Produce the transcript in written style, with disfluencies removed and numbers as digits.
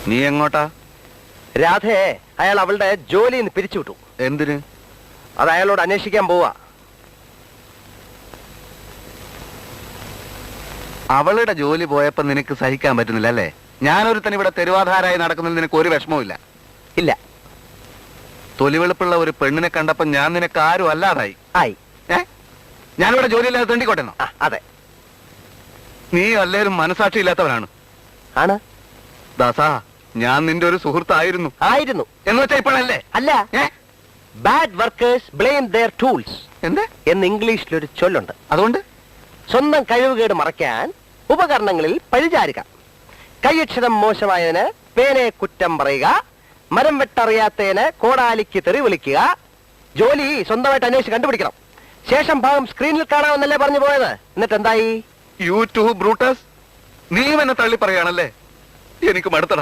നീ എങ്ങോട്ടാ? രാധയെ അയാൾ അവളുടെ ജോലിയിൽ നിന്ന് പിരിച്ചുവിട്ടു. എന്തിന്? അത് അയാളോട് അന്വേഷിക്കാൻ പോവാ. അവളുടെ ജോലി പോയപ്പോ നിനക്ക് സഹിക്കാൻ പറ്റുന്നില്ല അല്ലേ? ഞാനൊരുത്തൻ ഇവിടെ തെരുവാധാരായി നടക്കുന്നതിൽ നിനക്ക് ഒരു വിഷമവും ഇല്ല. തൊലിവെളുപ്പുള്ള ഒരു പെണ്ണിനെ കണ്ടപ്പോ ഞാൻ നിനക്ക് ആരും അല്ലാതായി. ഞാനിവിടെ ജോലിയില്ലാതെ തെണ്ടിക്കോട്ടെന്നോ? അതെ. നീ അല്ലേലും മനസാക്ഷി ഇല്ലാത്തവനാണ്. ആണ് ദാസാ, ഞാൻ നിന്റെ ഒരു സുഹൃത്തായിരുന്നു. ആയിരുന്നു എന്ന് വെച്ചാ ഇപ്പോഴല്ലേ? അല്ല. Bad workers blame their tools എന്ന് ഇംഗ്ലീഷിലൊരു ചൊല്ലുണ്ട്. അതുകൊണ്ട് സ്വന്തം കഴിവുകേട് മറയ്ക്കാൻ ഉപകരണങ്ങളിൽ പഴിചാരുക. കൈയക്ഷരം മോശമായതിന് പേനയെ കുറ്റം പറയുക. മരം വെട്ടറിയാത്തതിന് കോടാലിക്ക് തെറി വിളിക്കുക. ജോലി സ്വന്തമായിട്ട് അന്വേഷിച്ച് കണ്ടുപിടിക്കണം. ശേഷം ഭാഗം സ്ക്രീനിൽ കാണാമെന്നല്ലേ പറഞ്ഞു പോയത്. എന്നിട്ട് എന്തായി? യൂട്യൂബ് ബ്രൂട്ടസ്, നീ എന്നെ തള്ളി പറയാണല്ലേ? എനിക്ക് മടുത്തട.